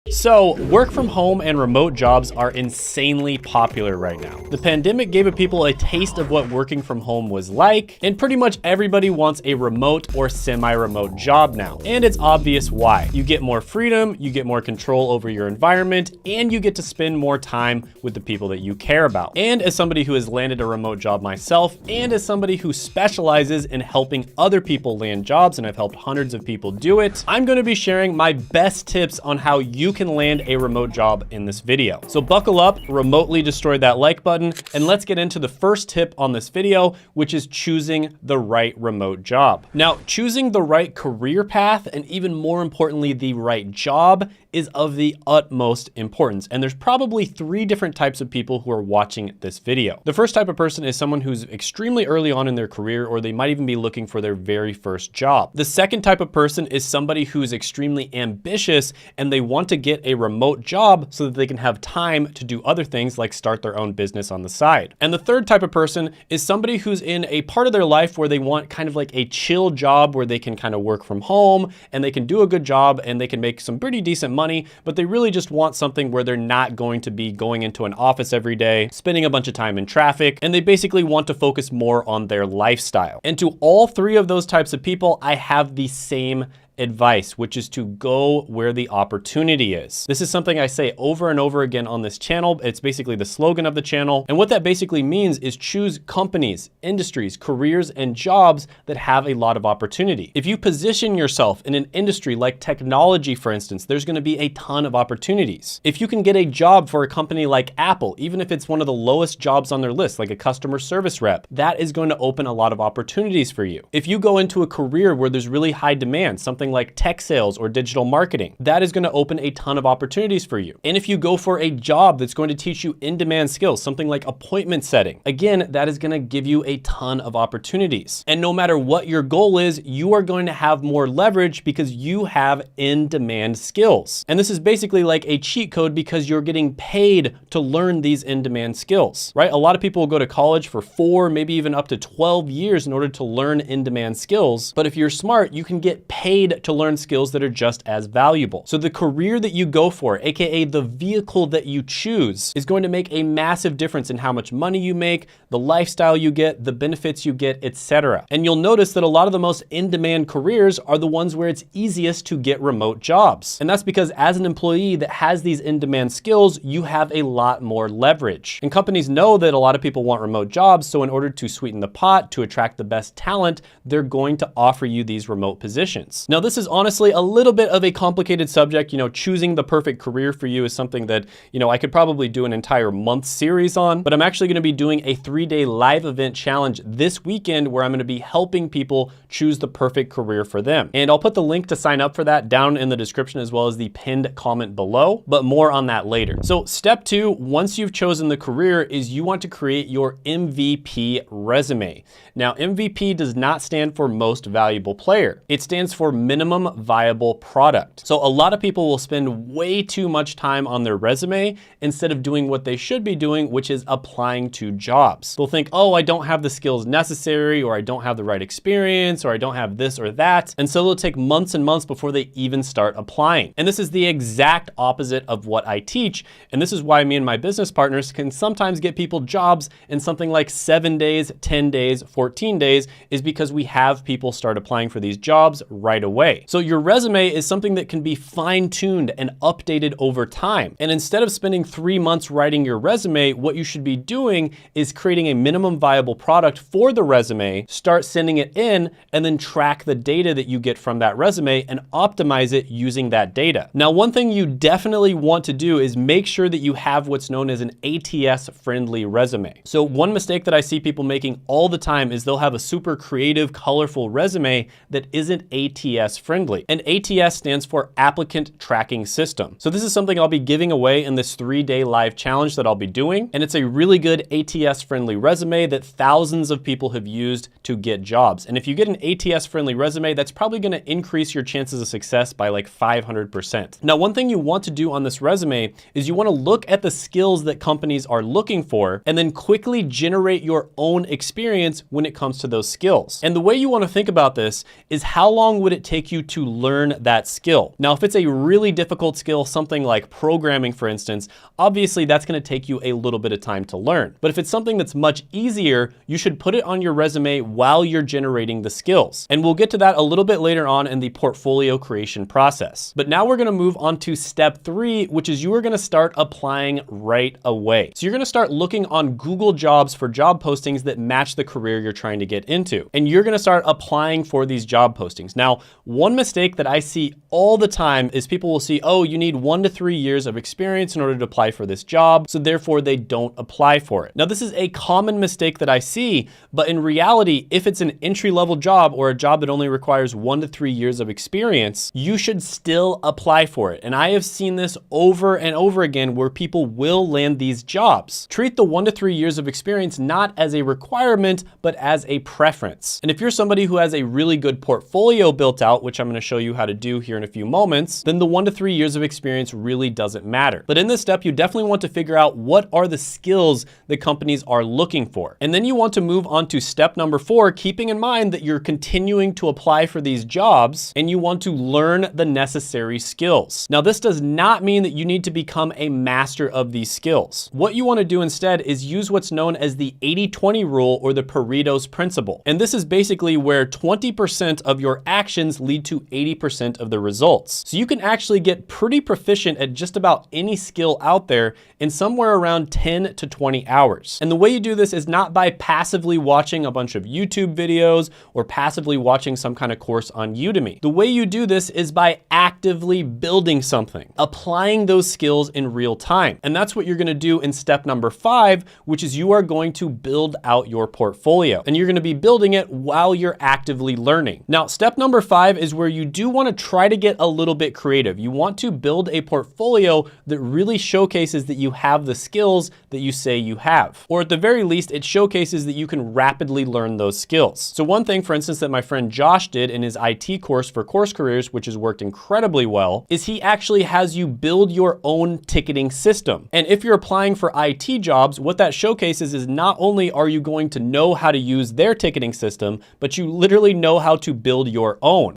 So, work from home and remote jobs are insanely popular right now. The pandemic gave people a taste of what working from home was like, and pretty much everybody wants a remote or semi-remote job now. And it's obvious why. You get more freedom, you get more control over your environment, and you get to spend more time with the people that you care about. And as somebody who has landed a remote job myself, and as somebody who specializes in helping other people land jobs, and I've helped hundreds of people do it, I'm going to be sharing my best tips on how you can land a remote job in this video. So buckle up, remotely destroy that like button, and let's get into the first tip on this video, which is choosing the right remote job. Now, choosing the right career path, and even more importantly, the right job, is of the utmost importance. And there's probably three different types of people who are watching this video. The first type of person is someone who's extremely early on in their career, or they might even be looking for their very first job. The second type of person is somebody who's extremely ambitious and they want to get a remote job so that they can have time to do other things like start their own business on the side. And the third type of person is somebody who's in a part of their life where they want kind of like a chill job where they can kind of work from home and they can do a good job and they can make some pretty decent money, but they really just want something where they're not going to be going into an office every day, spending a bunch of time in traffic, and they basically want to focus more on their lifestyle. And to all three of those types of people, I have the same advice, which is to go where the opportunity is. This is something I say over and over again on this channel. It's basically the slogan of the channel. And what that basically means is choose companies, industries, careers, and jobs that have a lot of opportunity. If you position yourself in an industry like technology, for instance, there's going to be a ton of opportunities. If you can get a job for a company like Apple, even if it's one of the lowest jobs on their list, like a customer service rep, that is going to open a lot of opportunities for you. If you go into a career where there's really high demand, something like tech sales or digital marketing, that is going to open a ton of opportunities for you. And if you go for a job that's going to teach you in-demand skills, something like appointment setting, again, that is going to give you a ton of opportunities. And no matter what your goal is, you are going to have more leverage because you have in-demand skills. And this is basically like a cheat code because you're getting paid to learn these in-demand skills, right? A lot of people will go to college for 4, maybe even up to 12 years in order to learn in-demand skills. But if you're smart, you can get paid to learn skills that are just as valuable. So the career that you go for, AKA the vehicle that you choose, is going to make a massive difference in how much money you make, the lifestyle you get, the benefits you get, etc. And you'll notice that a lot of the most in-demand careers are the ones where it's easiest to get remote jobs. And that's because as an employee that has these in-demand skills, you have a lot more leverage. And companies know that a lot of people want remote jobs, so in order to sweeten the pot, to attract the best talent, they're going to offer you these remote positions. Now, this is honestly a little bit of a complicated subject. You know, choosing the perfect career for you is something that, I could probably do an entire month series on, but I'm actually going to be doing a 3-day live event challenge this weekend where I'm going to be helping people choose the perfect career for them. And I'll put the link to sign up for that down in the description as well as the pinned comment below, but more on that later. So step 2, once you've chosen the career, is you want to create your MVP resume. Now, MVP does not stand for most valuable player. It stands for minimum viable product. So a lot of people will spend way too much time on their resume instead of doing what they should be doing, which is applying to jobs. They'll think, oh, I don't have the skills necessary, or I don't have the right experience, or I don't have this or that. And so it'll take months and months before they even start applying. And this is the exact opposite of what I teach. And this is why me and my business partners can sometimes get people jobs in something like 7 days, 10 days, 14 days, is because we have people start applying for these jobs right away. So your resume is something that can be fine-tuned and updated over time. And instead of spending 3 months writing your resume, what you should be doing is creating a minimum viable product for the resume, start sending it in, and then track the data that you get from that resume and optimize it using that data. Now, one thing you definitely want to do is make sure that you have what's known as an ATS-friendly resume. So one mistake that I see people making all the time is they'll have a super creative, colorful resume that isn't ATS friendly. And ATS stands for Applicant Tracking System. So this is something I'll be giving away in this 3-day live challenge that I'll be doing. And it's a really good ATS friendly resume that thousands of people have used to get jobs. And if you get an ATS friendly resume, that's probably going to increase your chances of success by like 500%. Now, one thing you want to do on this resume is you want to look at the skills that companies are looking for and then quickly generate your own experience when it comes to those skills. And the way you want to think about this is how long would it take take you to learn that skill. Now, if it's a really difficult skill, something like programming, for instance, obviously that's going to take you a little bit of time to learn. But if it's something that's much easier, you should put it on your resume while you're generating the skills. And we'll get to that a little bit later on in the portfolio creation process. But now we're going to move on to step 3, which is you are going to start applying right away. So you're going to start looking on Google Jobs for job postings that match the career you're trying to get into. And you're going to start applying for these job postings. Now, one mistake that I see all the time is people will see, oh, you need 1 to 3 years of experience in order to apply for this job. So therefore they don't apply for it. Now, this is a common mistake that I see, but in reality, if it's an entry-level job or a job that only requires 1 to 3 years of experience, you should still apply for it. And I have seen this over and over again where people will land these jobs. Treat the 1 to 3 years of experience not as a requirement, but as a preference. And if you're somebody who has a really good portfolio built out, which I'm going to show you how to do here in a few moments, then the 1 to 3 years of experience really doesn't matter. But in this step, you definitely want to figure out what are the skills that companies are looking for. And then you want to move on to step number 4, keeping in mind that you're continuing to apply for these jobs and you want to learn the necessary skills. Now, this does not mean that you need to become a master of these skills. What you want to do instead is use what's known as the 80-20 rule or the Pareto's principle. And this is basically where 20% of your actions lead to 80% of the results. So you can actually get pretty proficient at just about any skill out there in somewhere around 10 to 20 hours. And the way you do this is not by passively watching a bunch of YouTube videos or passively watching some kind of course on Udemy. The way you do this is by actively building something, applying those skills in real time. And that's what you're going to do in step number 5, which is you are going to build out your portfolio. And you're going to be building it while you're actively learning. Now, step number 5 is where you do want to try to get a little bit creative. You want to build a portfolio that really showcases that you have the skills that you say you have. Or at the very least, it showcases that you can rapidly learn those skills. So one thing, for instance, that my friend Josh did in his IT course for Course Careers, which has worked incredibly well, is he actually has you build your own ticketing system. And if you're applying for IT jobs, what that showcases is not only are you going to know how to use their ticketing system, but you literally know how to build your own.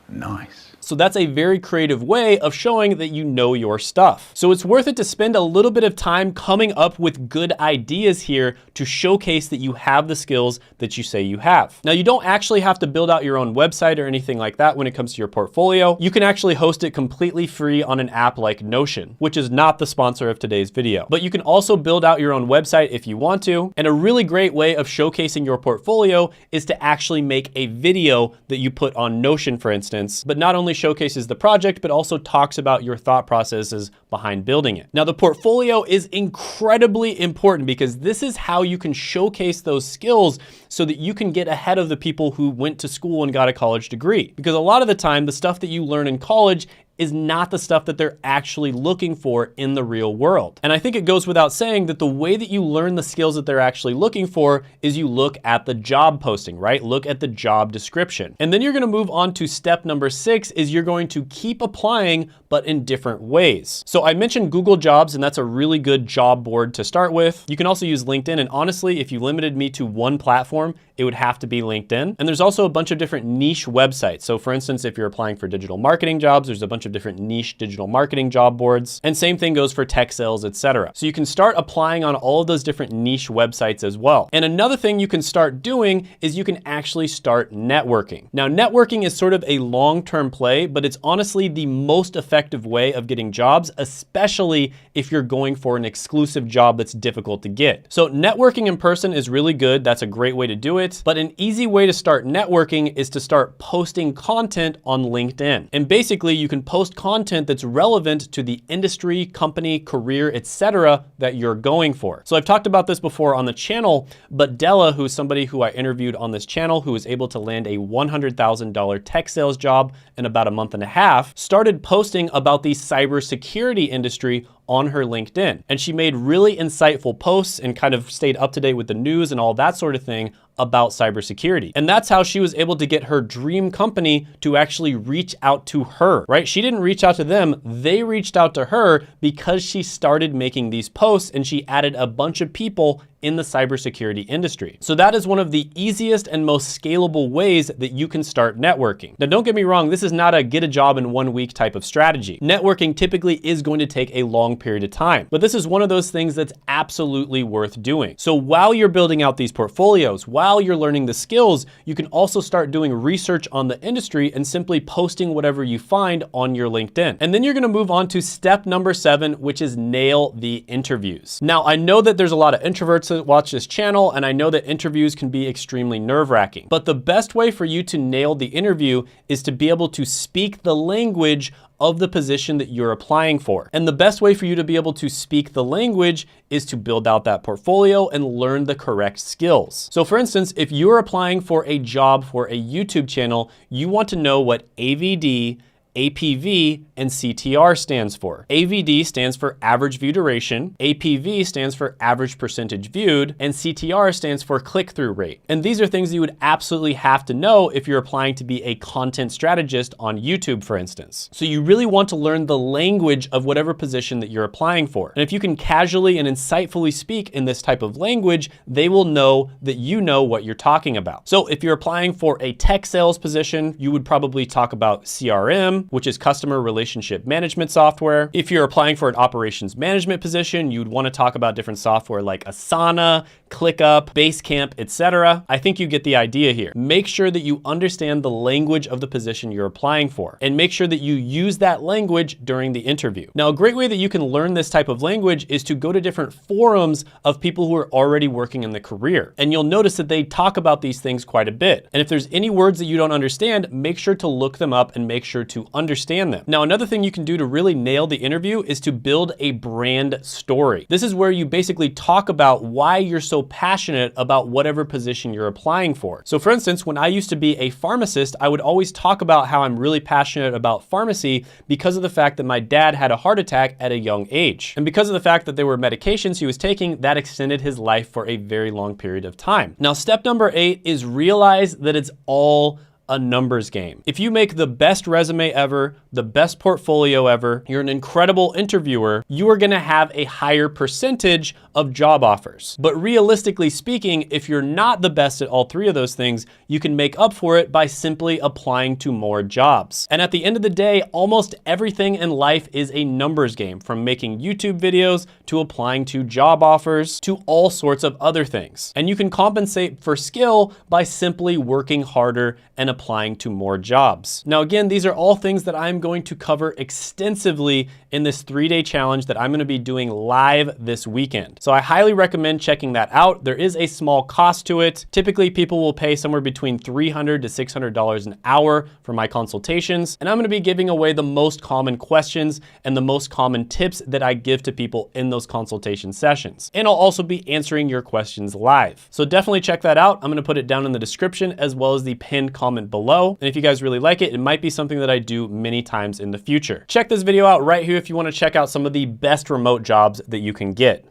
Nice. So that's a very creative way of showing that you know your stuff. So it's worth it to spend a little bit of time coming up with good ideas here to showcase that you have the skills that you say you have. Now, you don't actually have to build out your own website or anything like that when it comes to your portfolio. You can actually host it completely free on an app like Notion, which is not the sponsor of today's video. But you can also build out your own website if you want to. And a really great way of showcasing your portfolio is to actually make a video that you put on Notion, for instance, but not only showcases the project, but also talks about your thought processes behind building it. Now, the portfolio is incredibly important because this is how you can showcase those skills so that you can get ahead of the people who went to school and got a college degree. Because a lot of the time, the stuff that you learn in college is not the stuff that they're actually looking for in the real world. And I think it goes without saying that the way that you learn the skills that they're actually looking for is you look at the job posting, right? Look at the job description. And then you're gonna move on to step number 6 is you're going to keep applying, but in different ways. So I mentioned Google Jobs, and that's a really good job board to start with. You can also use LinkedIn, and honestly, if you limited me to one platform, it would have to be LinkedIn. And there's also a bunch of different niche websites. So for instance, if you're applying for digital marketing jobs, there's a bunch of different niche digital marketing job boards. And same thing goes for tech sales, etc. So you can start applying on all of those different niche websites as well. And another thing you can start doing is you can actually start networking. Now, networking is sort of a long-term play, but it's honestly the most effective way of getting jobs, especially if you're going for an exclusive job that's difficult to get. So networking in person is really good. That's a great way to do it. But an easy way to start networking is to start posting content on LinkedIn. And basically you can post content that's relevant to the industry, company, career, etc. that you're going for. So I've talked about this before on the channel, but Della, who's somebody who I interviewed on this channel, who was able to land a $100,000 tech sales job in about a month and a half, started posting about the cybersecurity industry on her LinkedIn. And she made really insightful posts and kind of stayed up to date with the news and all that sort of thing about cybersecurity. And that's how she was able to get her dream company to actually reach out to her, right? She didn't reach out to them, they reached out to her because she started making these posts and she added a bunch of people in the cybersecurity industry. So that is one of the easiest and most scalable ways that you can start networking. Now, don't get me wrong, this is not a get a job in 1 week type of strategy. Networking typically is going to take a long period of time, but this is one of those things that's absolutely worth doing. So while you're building out these portfolios, while you're learning the skills, you can also start doing research on the industry and simply posting whatever you find on your LinkedIn. And then you're gonna move on to step number 7, which is nail the interviews. Now, I know that there's a lot of introverts that watch this channel, and I know that interviews can be extremely nerve-wracking, but the best way for you to nail the interview is to be able to speak the language of the position that you're applying for. And the best way for you to be able to speak the language is to build out that portfolio and learn the correct skills. So for instance, if you're applying for a job for a YouTube channel, you want to know what AVD, APV, and CTR stands for. AVD stands for average view duration, APV stands for average percentage viewed, and CTR stands for click-through rate. And these are things you would absolutely have to know if you're applying to be a content strategist on YouTube, for instance. So you really want to learn the language of whatever position that you're applying for. And if you can casually and insightfully speak in this type of language, they will know that you know what you're talking about. So if you're applying for a tech sales position, you would probably talk about CRM, which is customer relationship management software. If you're applying for an operations management position, you'd want to talk about different software like Asana, ClickUp, Basecamp, etc. I think you get the idea here. Make sure that you understand the language of the position you're applying for, and make sure that you use that language during the interview. Now, a great way that you can learn this type of language is to go to different forums of people who are already working in the career. And you'll notice that they talk about these things quite a bit. And if there's any words that you don't understand, make sure to look them up and make sure to understand them. Now, another thing you can do to really nail the interview is to build a brand story. This is where you basically talk about why you're so passionate about whatever position you're applying for. So for instance, when I used to be a pharmacist, I would always talk about how I'm really passionate about pharmacy because of the fact that my dad had a heart attack at a young age. And because of the fact that there were medications he was taking that extended his life for a very long period of time. Now, step number 8 is realize that it's all a numbers game. If you make the best resume ever, the best portfolio ever, you're an incredible interviewer, you are gonna have a higher percentage of job offers. But realistically speaking, if you're not the best at all 3 of those things, you can make up for it by simply applying to more jobs. And at the end of the day, almost everything in life is a numbers game, from making YouTube videos to applying to job offers to all sorts of other things. And you can compensate for skill by simply working harder and applying to more jobs. Now, again, these are all things that I'm going to cover extensively in this 3-day challenge that I'm gonna be doing live this weekend. So I highly recommend checking that out. There is a small cost to it. Typically, people will pay somewhere between $300 to $600 an hour for my consultations. And I'm gonna be giving away the most common questions and the most common tips that I give to people in those consultation sessions. And I'll also be answering your questions live. So definitely check that out. I'm gonna put it down in the description as well as the pinned comment below. And if you guys really like it, it might be something that I do many times in the future. Check this video out right here if you want to check out some of the best remote jobs that you can get.